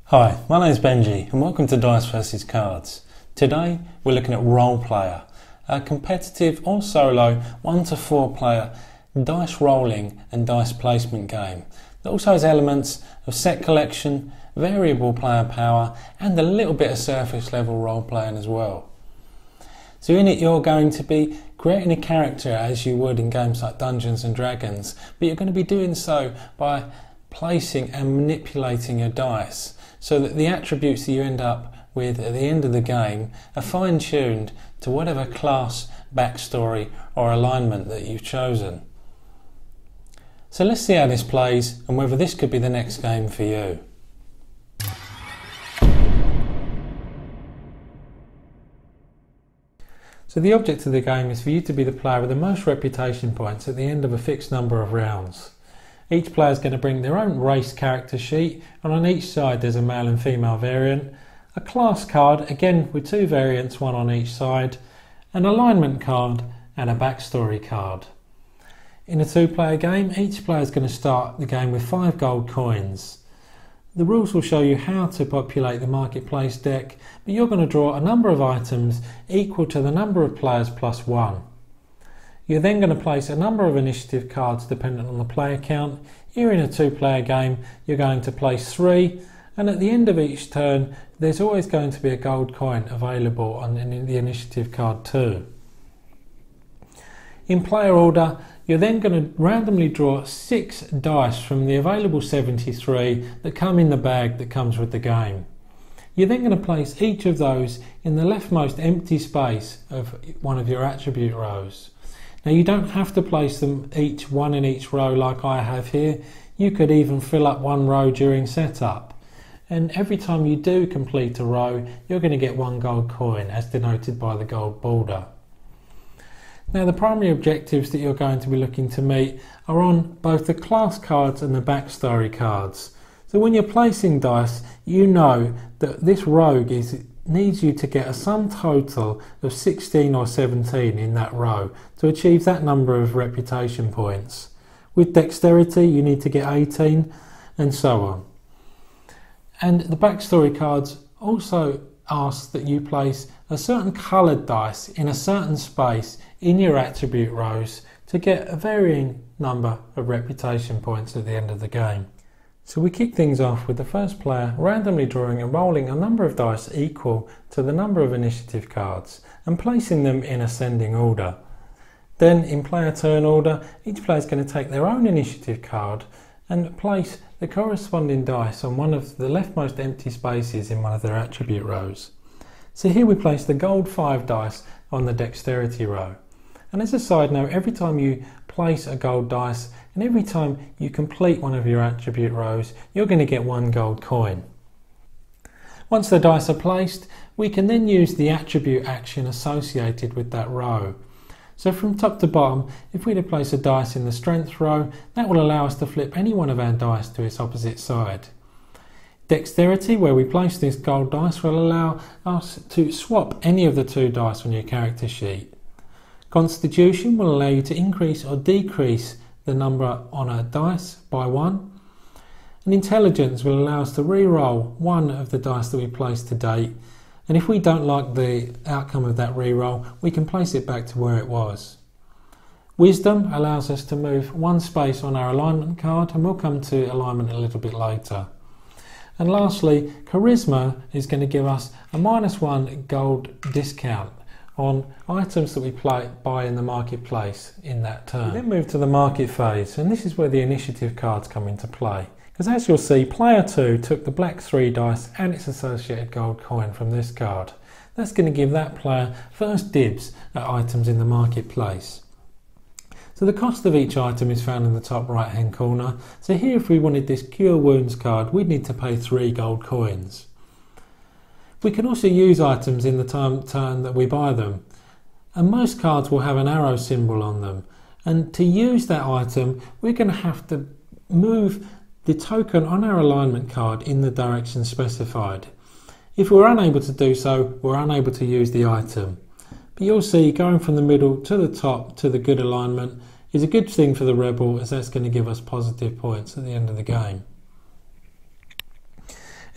Hi, my name is Benji and welcome to Dice vs Cards. Today we're looking at Role Player, a competitive or solo 1 to 4 player dice rolling and dice placement game that also has elements of set collection, variable player power and a little bit of surface level role playing as well. So in it you're going to be creating a character as you would in games like Dungeons and Dragons, but you're going to be doing so by placing and manipulating your dice so that the attributes that you end up with at the end of the game are fine-tuned to whatever class, backstory or alignment that you've chosen. So let's see how this plays and whether this could be the next game for you. So the object of the game is for you to be the player with the most reputation points at the end of a fixed number of rounds. Each player is going to bring their own race character sheet, and on each side there's a male and female variant, a class card, again with two variants, one on each side, an alignment card and a backstory card. In a two-player game, each player is going to start the game with 5 gold coins. The rules will show you how to populate the marketplace deck, but you're going to draw a number of items equal to the number of players plus 1. You're then going to place a number of initiative cards dependent on the player count. Here in a two-player game you're going to place 3, and at the end of each turn there's always going to be a gold coin available on the initiative card too. In player order, you're then going to randomly draw 6 dice from the available 73 that come in the bag that comes with the game. You're then going to place each of those in the leftmost empty space of one of your attribute rows. Now you don't have to place them one in each row like I have here. You could even fill up one row during setup. And every time you do complete a row, you're going to get 1 gold coin as denoted by the gold border. Now the primary objectives that you're going to be looking to meet are on both the class cards and the backstory cards. So when you're placing dice, you know that this rogue needs you to get a sum total of 16 or 17 in that row to achieve that number of reputation points. With dexterity you need to get 18 and so on. And the backstory cards also ask that you place a certain coloured dice in a certain space in your attribute rows to get a varying number of reputation points at the end of the game. So we kick things off with the first player randomly drawing and rolling a number of dice equal to the number of initiative cards and placing them in ascending order. Then in player turn order, each player is going to take their own initiative card and place the corresponding dice on one of the leftmost empty spaces in one of their attribute rows. So here we place the gold 5 dice on the dexterity row. And as a side note, every time you place a gold dice and every time you complete one of your attribute rows, you're going to get 1 gold coin. Once the dice are placed, we can then use the attribute action associated with that row. So from top to bottom, if we were to place a dice in the strength row, that will allow us to flip any one of our dice to its opposite side. Dexterity, where we place this gold dice, will allow us to swap any of the 2 dice on your character sheet. Constitution will allow you to increase or decrease the number on a dice by 1. And intelligence will allow us to re-roll one of the dice that we placed to date. And if we don't like the outcome of that re-roll, we can place it back to where it was. Wisdom allows us to move 1 space on our alignment card, and we'll come to alignment a little bit later. And lastly, charisma is going to give us a -1 gold discount on items that we buy in the marketplace in that turn. We then move to the market phase, and this is where the initiative cards come into play. Because as you'll see, player 2 took the black 3 dice and its associated gold coin from this card. That's going to give that player first dibs at items in the marketplace. So the cost of each item is found in the top right hand corner. So here if we wanted this Cure Wounds card, we'd need to pay 3 gold coins. We can also use items in the turn that we buy them, and most cards will have an arrow symbol on them, and to use that item we're going to have to move the token on our alignment card in the direction specified. If we're unable to do so, we're unable to use the item. But you'll see going from the middle to the top to the good alignment is a good thing for the rebel, as that's going to give us positive points at the end of the game.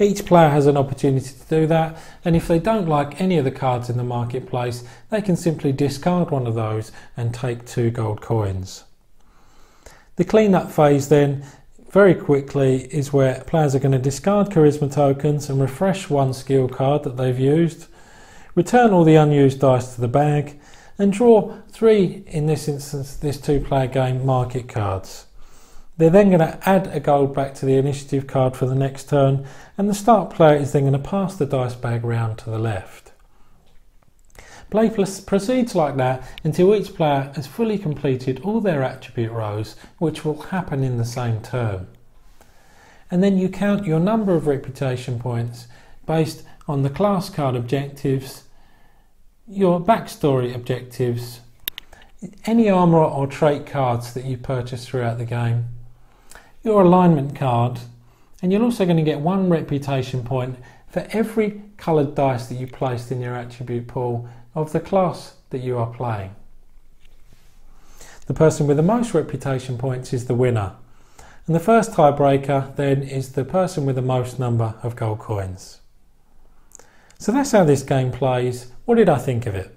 Each player has an opportunity to do that, and if they don't like any of the cards in the marketplace, they can simply discard one of those and take 2 gold coins. The clean-up phase then, very quickly, is where players are going to discard charisma tokens and refresh 1 skill card that they've used, return all the unused dice to the bag, and draw 3, in this instance, this 2-player game, market cards. They're then going to add a gold back to the initiative card for the next turn, and the start player is then going to pass the dice bag round to the left. Play proceeds like that until each player has fully completed all their attribute rows, which will happen in the same turn. And then you count your number of reputation points based on the class card objectives, your backstory objectives, any armour or trait cards that you purchase throughout the game, your alignment card, and you're also going to get 1 reputation point for every coloured dice that you placed in your attribute pool of the class that you are playing. The person with the most reputation points is the winner, and the first tiebreaker then is the person with the most number of gold coins. So that's how this game plays. What did I think of it?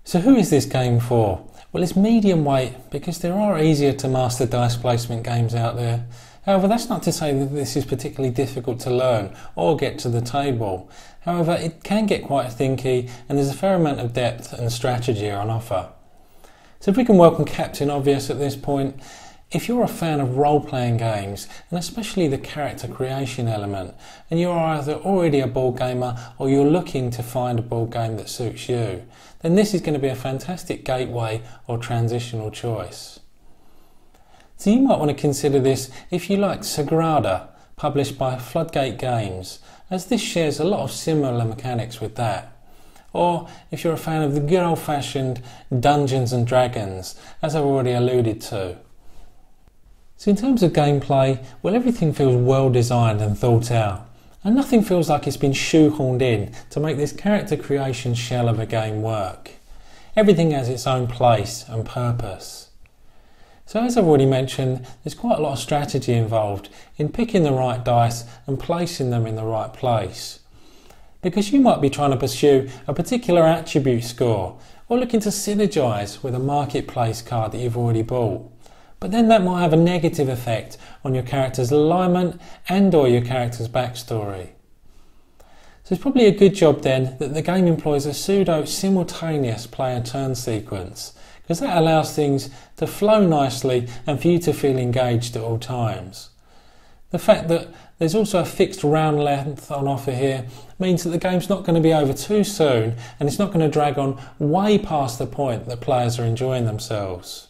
So who is this game for? Well, it's medium weight because there are easier to master dice placement games out there. However, that's not to say that this is particularly difficult to learn or get to the table. However, it can get quite thinky and there's a fair amount of depth and strategy on offer. So if we can welcome Captain Obvious at this point, if you're a fan of role-playing games, and especially the character creation element, and you're either already a board gamer or you're looking to find a board game that suits you, then this is going to be a fantastic gateway or transitional choice. So you might want to consider this if you like Sagrada, published by Floodgate Games, as this shares a lot of similar mechanics with that. Or if you're a fan of the good old-fashioned Dungeons and Dragons, as I've already alluded to. So in terms of gameplay, well, everything feels well designed and thought out, and nothing feels like it's been shoehorned in to make this character creation shell of a game work. Everything has its own place and purpose. So as I've already mentioned, there's quite a lot of strategy involved in picking the right dice and placing them in the right place. Because you might be trying to pursue a particular attribute score or looking to synergise with a marketplace card that you've already bought. But then that might have a negative effect on your character's alignment and or your character's backstory. So it's probably a good job then that the game employs a pseudo-simultaneous player turn sequence, because that allows things to flow nicely and for you to feel engaged at all times. The fact that there's also a fixed round length on offer here means that the game's not going to be over too soon and it's not going to drag on way past the point that players are enjoying themselves.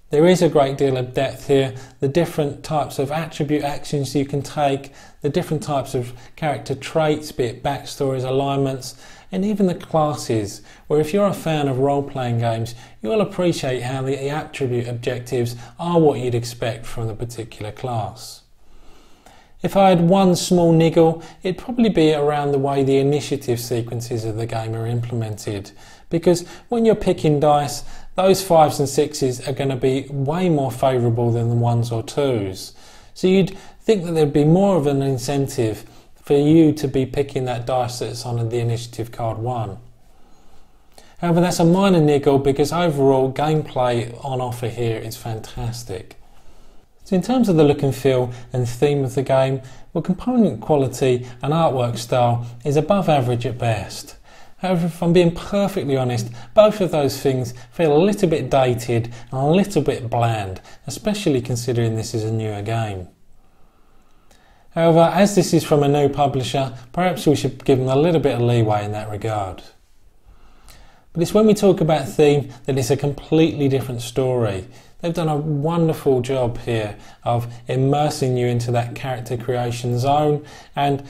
There is a great deal of depth here, the different types of attribute actions you can take, the different types of character traits, be it backstories, alignments, and even the classes, where if you're a fan of role-playing games, you'll appreciate how the attribute objectives are what you'd expect from the particular class. If I had one small niggle, it'd probably be around the way the initiative sequences of the game are implemented, because when you're picking dice, those 5s and 6s are going to be way more favourable than the 1s or 2s. So you'd think that there'd be more of an incentive for you to be picking that dice that's on the initiative card 1. However, that's a minor niggle because overall gameplay on offer here is fantastic. So in terms of the look and feel and theme of the game, well, component quality and artwork style is above average at best. However, if I'm being perfectly honest, both of those things feel a little bit dated and a little bit bland, especially considering this is a newer game. However, as this is from a new publisher, perhaps we should give them a little bit of leeway in that regard. But it's when we talk about theme that it's a completely different story. They've done a wonderful job here of immersing you into that character creation zone, and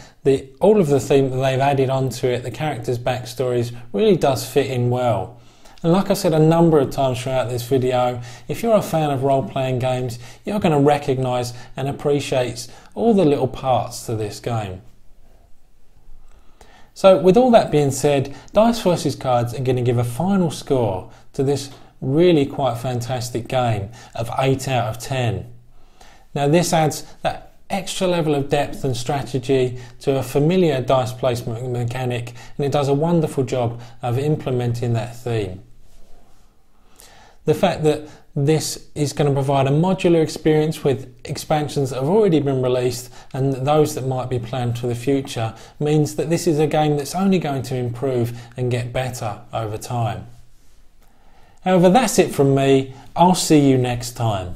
all of the theme that they've added onto it, the characters' backstories, really does fit in well. And like I said a number of times throughout this video, if you're a fan of role-playing games, you're going to recognise and appreciate all the little parts to this game. So with all that being said, Dice vs Cards are going to give a final score to this really quite fantastic game of 8 out of 10. Now this adds that extra level of depth and strategy to a familiar dice placement mechanic, and it does a wonderful job of implementing that theme. The fact that this is going to provide a modular experience with expansions that have already been released and those that might be planned for the future means that this is a game that's only going to improve and get better over time. However, that's it from me. I'll see you next time.